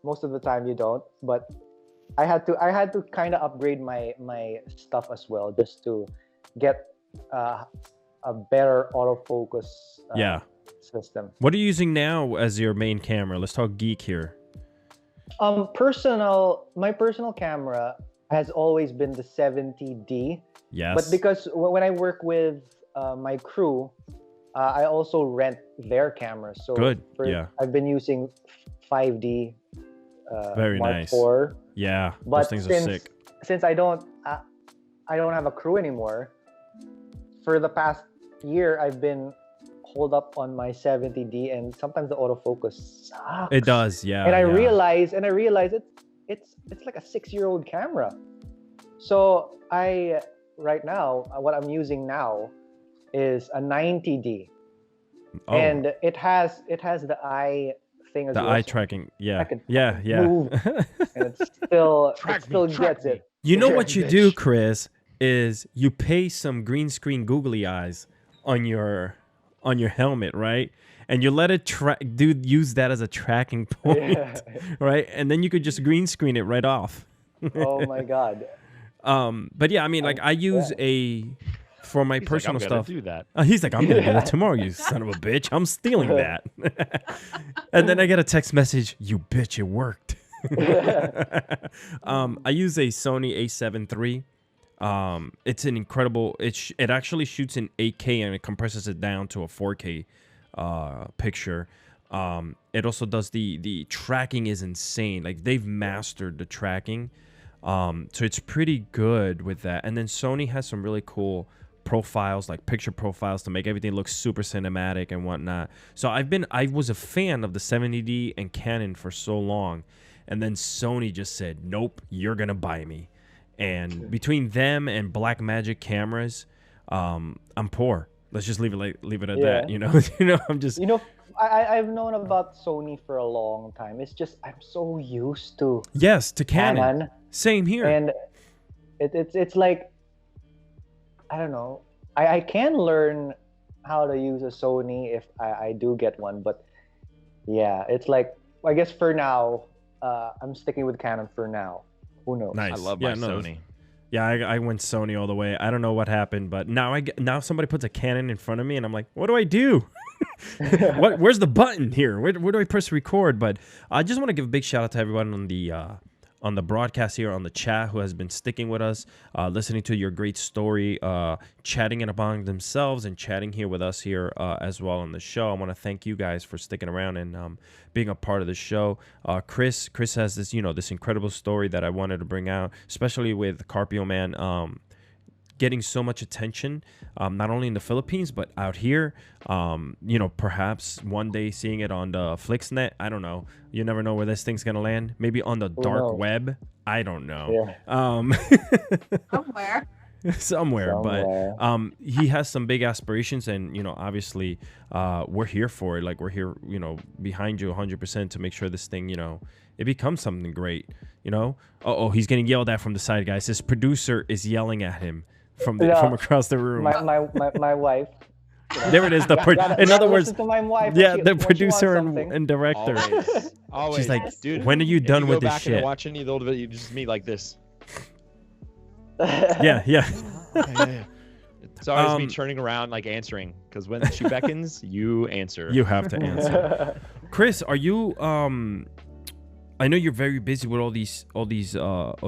Most of the time you don't, but I had to kind of upgrade my stuff as well, just to get a better autofocus Yeah. system. What are you using now as your main camera? Let's talk geek here. My personal camera has always been the 70D. Yes. But because when I work with my crew, I also rent their cameras. So Good, yeah. I've been using 5D. Very Mark nice. IV. Yeah. But Those things are sick. since I don't have a crew anymore, for the past year I've been holed up on my 70D, and sometimes the autofocus sucks. It does, yeah. And I yeah. realize it's like a 6-year-old camera. So right now what I'm using now is a 90D. Oh, And it has the eye thing as the well. eye So tracking. Yeah. I can Yeah. Yeah. move. And it still Track me, gets me. it. You know what you do, Bitch. Chris, is you pay some green screen googly eyes on your helmet, right? And you let it use that as a tracking point, Yeah. right? And then you could just green screen it right off. Oh my god. But yeah, I mean, like I use for my He's personal like, I'm gonna stuff. do that. He's like, I'm gonna do that tomorrow, you son of a bitch. I'm stealing that. And then I get a text message, you bitch, it worked. I use a Sony A7 III. It's an incredible. It actually shoots in 8K and it compresses it down to a 4K picture. It also does the tracking is insane. Like they've mastered the tracking. So it's pretty good with that. And then Sony has some really cool profiles, like picture profiles, to make everything look super cinematic and whatnot. So I was a fan of the 70D and Canon for so long, and then Sony just said, nope, you're gonna buy me. And between them and Blackmagic cameras, I'm poor. Let's just leave it at that. You know, I'm just. I've known about Sony for a long time. It's just I'm so used to Yes, to Canon. Same here. And it's like, I don't know. I can learn how to use a Sony if I do get one, but yeah, it's like, I guess for now, I'm sticking with Canon for now. Who knows? Nice. I love my no, Sony. Yeah, I went Sony all the way. I don't know what happened, but now somebody puts a Canon in front of me, and I'm like, what do I do? Where's the button here? Where do I press record? But I just want to give a big shout out to everyone on the broadcast here, on the chat, who has been sticking with us, listening to your great story, chatting it among themselves, and chatting here with us here as well on the show. I want to thank you guys for sticking around and being a part of the show. Chris has this, this incredible story that I wanted to bring out, especially with Carpioman getting so much attention, not only in the Philippines but out here. You know, perhaps one day seeing it on the Flixnet. I don't know. You never know where this thing's gonna land. Maybe on the dark web. I don't know. Somewhere. Somewhere, but he has some big aspirations, and you know, obviously we're here for it. Like, we're here, you know, behind you 100% to make sure this thing, you know, it becomes something great, you know. He's getting yelled at from the side, guys. His producer is yelling at him from across the room. My wife. There it is. In other words, to my wife the producer and director. Always. She's like, dude, when are you done with this back shit? And watch any of the old videos, you just me like this. Yeah. It's always me turning around, like answering, because when she beckons, you answer. You have to answer. Chris, are you? I know you're very busy with all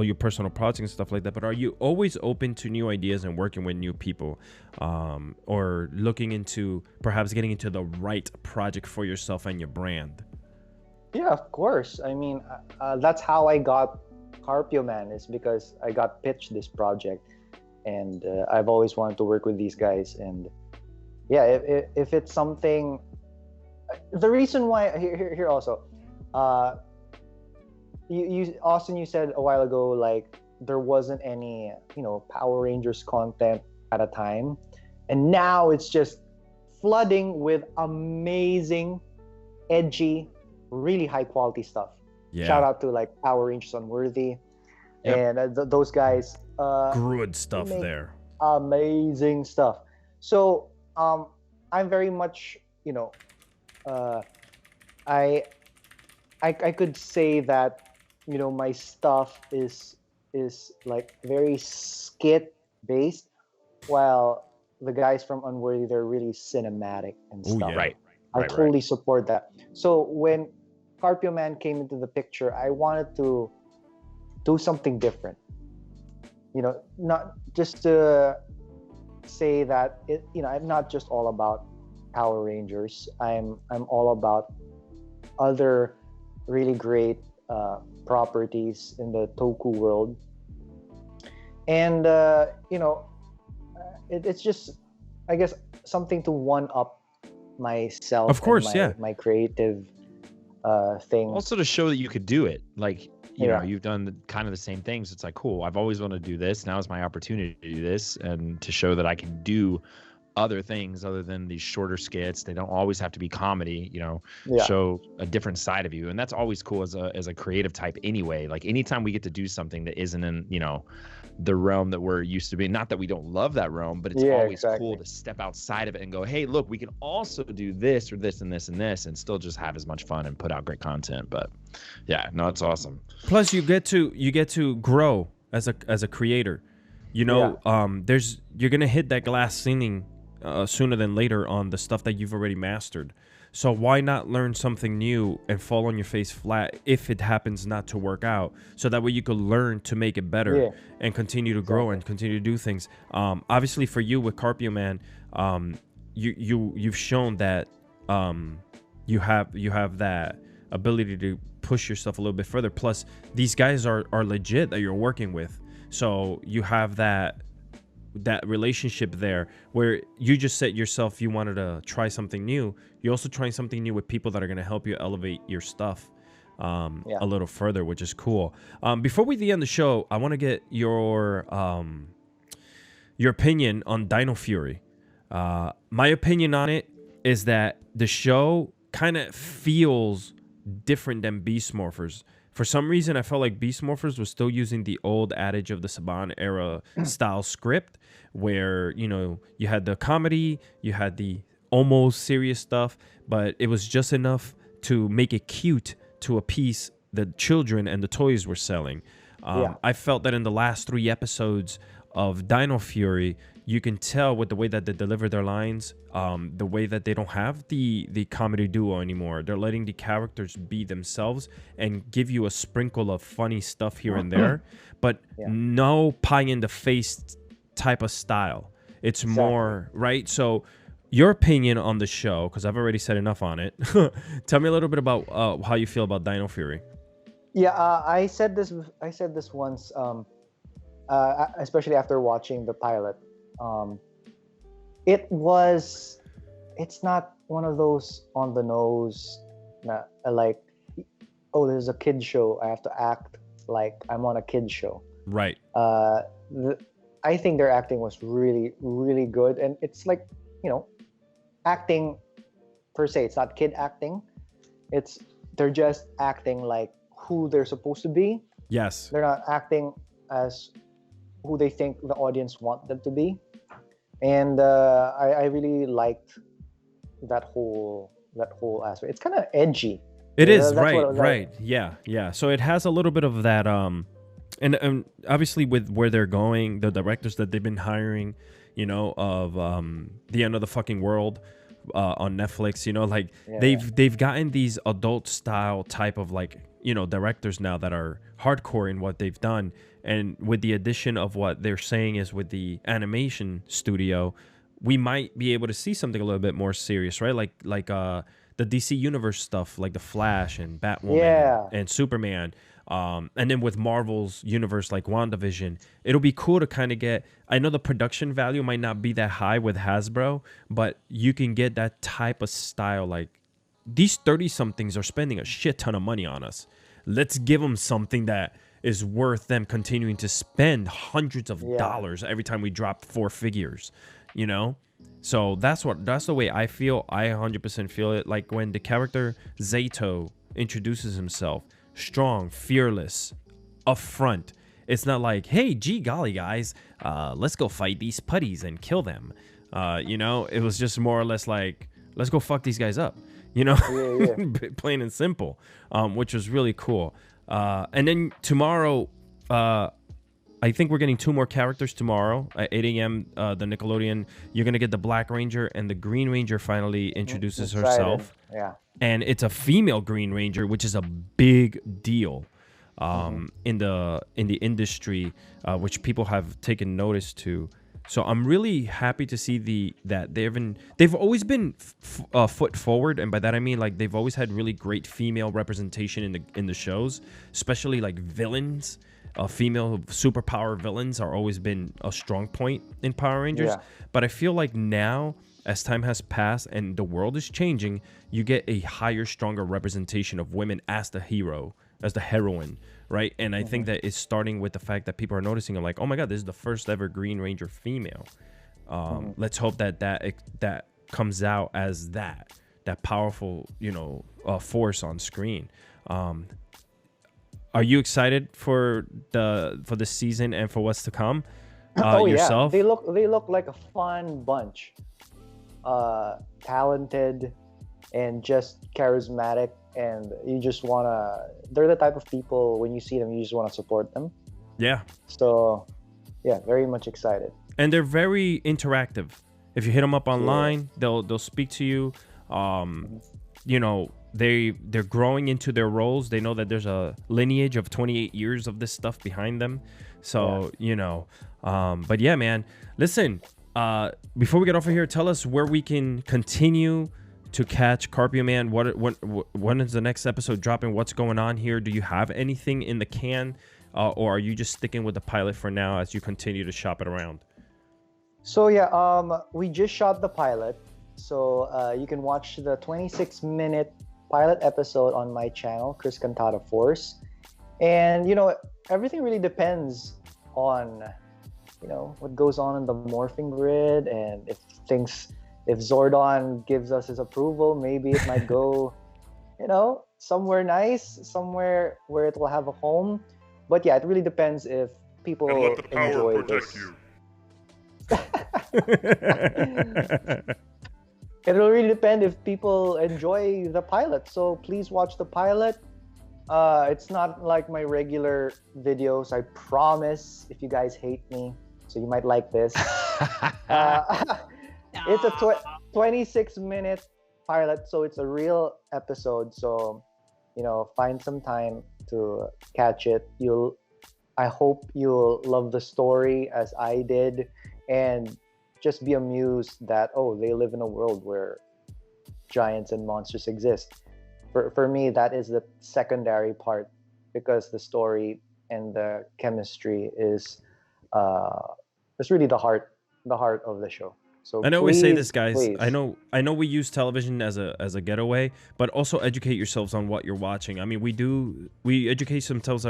your personal projects and stuff like that, but are you always open to new ideas and working with new people, or looking into perhaps getting into the right project for yourself and your brand? Yeah, of course. I mean, that's how I got Carpioman, is because I got pitched this project, and I've always wanted to work with these guys. And yeah, if it's something, the reason why here also, you Austin, you said a while ago, like, there wasn't any, you know, Power Rangers content at a time, and now it's just flooding with amazing, edgy, really high quality stuff. Yeah. Shout out to like Power Rangers Unworthy, and those guys. Good stuff there. Amazing stuff. So I'm very much, you know, I could say that, you know, my stuff is like very skit based, while the guys from Unworthy, they're really cinematic and stuff. Yeah. I totally support that. So when Carpioman came into the picture, I wanted to do something different. You know, not just to say that it, you know, I'm not just all about Power Rangers. I'm all about other really great properties in the Toku world. And you know, it's just, I guess, something to one up myself. Of course, my creative thing. Also to show that you could do it. Like, you know, you've done kind of the same things. It's like, cool, I've always wanted to do this. Now is my opportunity to do this, and to show that I can do other things other than these shorter skits. They don't always have to be comedy, you know. Show a different side of you, and that's always cool as a creative type anyway. Like, anytime we get to do something that isn't in, you know, the realm that we're used to being, not that we don't love that realm, but it's always cool to step outside of it and go, hey, look, we can also do this or this and this and this, and still just have as much fun and put out great content. But yeah, no, it's awesome. Plus you get to grow as a creator, you know. You're gonna hit that glass ceiling sooner than later on the stuff that you've already mastered. So why not learn something new and fall on your face flat if it happens not to work out, so that way you could learn to make it better and continue to grow and continue to do things. Obviously for you with Carpioman, you've shown that you have that ability to push yourself a little bit further. Plus these guys are legit that you're working with, so you have that relationship there where you just said yourself you wanted to try something new. You're also trying something new with people that are going to help you elevate your stuff a little further, which is cool. Before we end the show, I want to get your opinion on Dino Fury. My opinion on it is that the show kind of feels different than Beast Morphers. For some reason, I felt like Beast Morphers was still using the old adage of the Saban era style script, where, you know, you had the comedy, you had the almost serious stuff, but it was just enough to make it cute to appease the children and the toys were selling. I felt that in the last 3 episodes of Dino Fury, you can tell with the way that they deliver their lines, the way that they don't have the comedy duo anymore. They're letting the characters be themselves and give you a sprinkle of funny stuff here and there, but no pie in the face type of style. It's more, right? So your opinion on the show, because I've already said enough on it. Tell me a little bit about how you feel about Dino Fury. I said this once. especially after watching the pilot. Um, it was. It's not one of those on the nose, like, oh, there's a kid show. I have to act like I'm on a kid show. Right. The, I think their acting was really, really good, and it's like, acting per se. It's not kid acting. They're just acting like who they're supposed to be. Yes. They're not acting as who they think the audience want them to be, and I really liked that whole aspect. It's kind of edgy. It is, That's right, what it was right. Yeah. So it has a little bit of that, and obviously with where they're going, the directors that they've been hiring, of The End of the Fucking World on Netflix, they've gotten these adult style type of directors now that are hardcore in what they've done, and with the addition of what they're saying is with the animation studio, we might be able to see something a little bit more serious, right? Like the DC Universe stuff, like the Flash and Batwoman and Superman. And then with Marvel's universe, like WandaVision, it'll be cool to kind of get. I know the production value might not be that high with Hasbro, but you can get that type of style. Like these 30-somethings are spending a shit ton of money on us. Let's give them something that is worth them continuing to spend hundreds of dollars every time we drop 4 figures. So that's the way I feel. I 100% feel it. Like when the character Zato introduces himself, strong, fearless, upfront. It's not like, hey, gee golly, guys, let's go fight these putties and kill them. It was just more or less like, let's go fuck these guys up. Plain and simple, which was really cool. And then tomorrow, I think we're getting 2 more characters tomorrow at 8 a.m. The Nickelodeon. You're going to get the Black Ranger, and the Green Ranger finally introduces herself. Yeah. And it's a female Green Ranger, which is a big deal in the industry, which people have taken notice to. So I'm really happy to see that they've always been foot forward, and by that I mean like they've always had really great female representation in the shows, especially like villains. Female superpower villains are always been a strong point in Power Rangers. Yeah. But I feel like now, as time has passed and the world is changing, you get a higher, stronger representation of women as the hero, as the heroine, right? And I think that it's starting with the fact that people are noticing, like, oh my God, this is the first ever Green Ranger female. Let's hope that comes out as that powerful, force on screen. Are you excited for the season and for what's to come? Yourself? They look like a fun bunch, talented, and just charismatic. And you just wanna. They're the type of people when you see them, you just wanna support them. Yeah. So, yeah, very much excited. And they're very interactive. If you hit them up online, they'll speak to you. They're growing into their roles. They know that there's a lineage of 28 years of this stuff behind them. So, but yeah, man, listen, before we get off of here, tell us where we can continue to catch Carpioman. When is the next episode dropping? What's going on here? Do you have anything in the can, or are you just sticking with the pilot for now as you continue to shop it around? So we just shot the pilot. So you can watch the 26-minute pilot episode on my channel, Chris Cantada Force. And everything really depends on what goes on in the morphing grid, and if Zordon gives us his approval, maybe it might go somewhere nice, somewhere where it will have a home. But yeah, it really depends if people and let the power enjoy protect this. You. It will really depend if people enjoy the pilot. So please watch the pilot. It's not like my regular videos, I promise, if you guys hate me. So you might like this. It's a 26-minute pilot, so it's a real episode. So, find some time to catch it. I hope you'll love the story as I did, and just be amused that, they live in a world where giants and monsters exist. For me, that is the secondary part, because the story and the chemistry is it's really the heart of the show. So I always say please, this, guys. please. I know we use television as a getaway, but also educate yourselves on what you're watching. I mean, we educate sometimes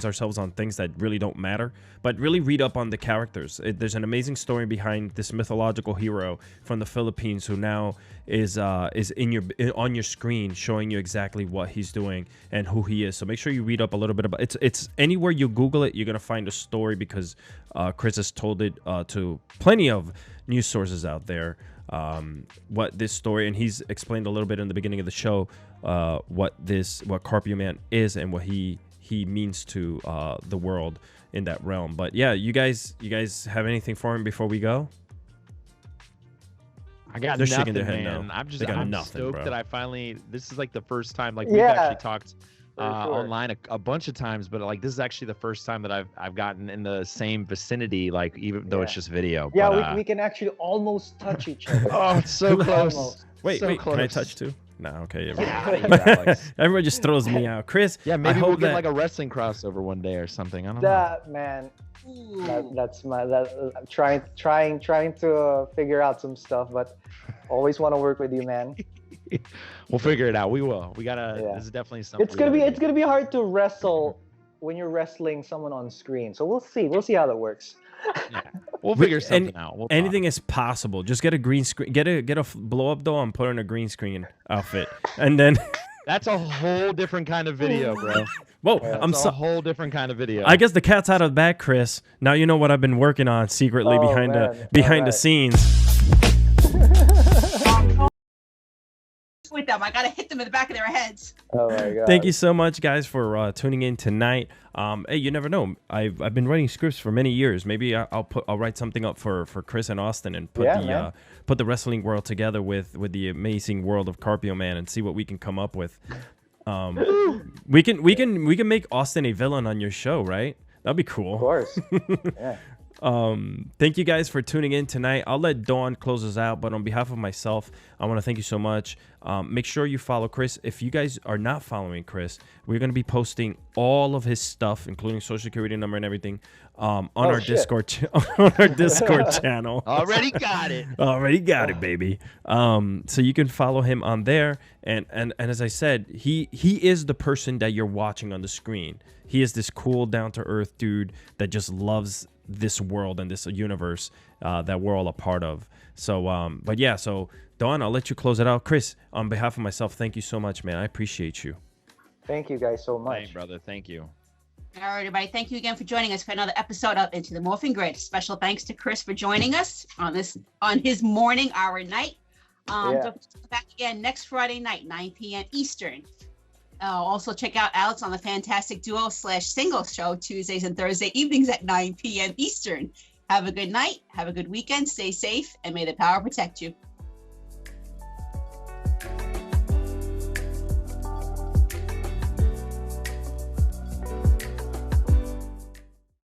ourselves on things that really don't matter, but really read up on the characters. There's an amazing story behind this mythological hero from the Philippines who now is on your screen, showing you exactly what he's doing and who he is. So make sure you read up a little bit about it. It's anywhere you Google it, you're gonna find a story because Chris has told it to plenty of news sources out there, what this story, and he's explained a little bit in the beginning of the show what Carpioman is and what he means to the world in that realm. But yeah, you guys have anything for him before we go? I got They're nothing, shaking their head man. no. I'm nothing, stoked bro. that I finally. This is like the first time, like we've Yeah. actually talked For sure. online a bunch of times, but like this is actually the first time that I've gotten in the same vicinity, like even though it's Yeah. just video. Yeah, but, we can actually almost touch each other. Oh, it's so close. Almost. Wait, So can I close. touch too? No, okay. Get out of here, Alex. Everyone just throws me out. Chris, Yeah, I maybe we'll hope get that- like a wrestling crossover one day or something. I don't know. That man, that's my I'm trying to figure out some stuff, but always want to work with you, man. We'll figure it out. We will. We gotta. Yeah. This is definitely something. It's gonna be hard to wrestle when you're wrestling someone on screen. So we'll see how that works. Yeah. We'll figure something out. We'll talk. anything is possible. Just get a green screen, get a blow up doll and put on a green screen outfit, and then That's a whole different kind of video, bro. whoa, Yeah. I'm That's so. a whole different kind of video. I guess the cat's out of the bag, Chris. Now you know what I've been working on secretly Oh, behind man. the Alright. scenes. With them, I gotta hit them in the back of their heads. Oh my god. Thank you so much, guys, for tuning in tonight. Hey, you never know. I've been writing scripts for many years. Maybe I'll write something up for Chris and Austin and put Yeah, put the wrestling world together with the amazing world of Carpioman and see what we can come up with. We can make Austin a villain on your show, right? That'd be cool. Of course. Yeah. Thank you guys for tuning in tonight. I'll let Dawn close us out, but on behalf of myself, I want to thank you so much. Make sure you follow Chris. If you guys are not following Chris, we're going to be posting all of his stuff, including social security number and everything, on our shit. Discord on our Discord channel. already got it. Already got it, baby. So you can follow him on there, and as I said, he is the person that you're watching on the screen. He is this cool, down to earth dude that just loves this world and this universe that we're all a part of. So but yeah, so Dawn, I'll let you close it out. Chris, on behalf of myself, thank you so much, man. I appreciate you. Thank you guys so much. Hey, brother. Thank you. All right, everybody. Thank you again for joining us for another episode of Into the Morphin Grid. Special thanks to Chris for joining us on his morning, our night. Yeah. Don't come back again next Friday night, 9 p.m. Eastern. Also check out Alex on the Fantastic Duo / Single Show Tuesdays and Thursday evenings at 9 p.m. Eastern. Have a good night. Have a good weekend. Stay safe, and may the power protect you.